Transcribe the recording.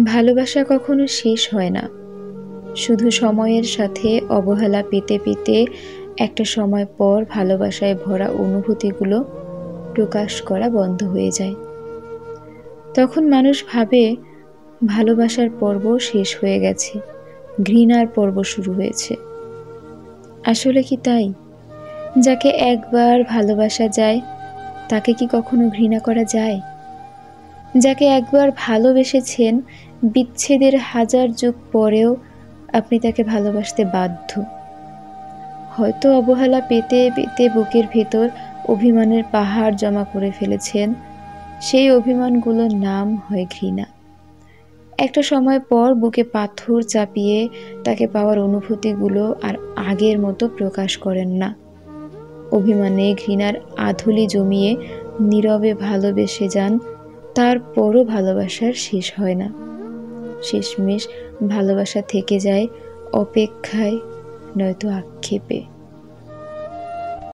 ভালোবাসা কখনো শেষ হয় না, শুধু সময়ের সাথে অবহেলা পেতে পেতে একটা সময় পর ভালোবাসায় ভরা অনুভূতিগুলো প্রকাশ করা বন্ধ হয়ে যায়। তখন মানুষ ভাবে ভালোবাসার পর্ব শেষ হয়ে গেছে, ঘৃণার পর্ব শুরু হয়েছে। আসলে কি তাই? যাকে একবার ভালোবাসা যায় তাকে কি কখনো ঘৃণা করা যায়? যাকে একবার ভালোবেসেছেন, বিচ্ছেদের হাজার যুগ পরেও আপনি তাকে ভালোবাসতে বাধ্য। হয়তো অবহেলা পেতে পেতে বুকের ভেতর অভিমানের পাহাড় জমা করে ফেলেছেন, সেই অভিমানগুলোর নাম হয় ঘৃণা। একটা সময় পর বুকে পাথর চাপিয়ে তাকে পাওয়ার অনুভূতিগুলো আর আগের মতো প্রকাশ করেন না। অভিমানে ঘৃণার আধুলি জমিয়ে নীরবে ভালোবেসে যান, তারপরও ভালোবাসার শেষ হয় না। শেষমেশ ভালোবাসা থেকে যায় অপেক্ষায়, নয়তো আক্ষেপে।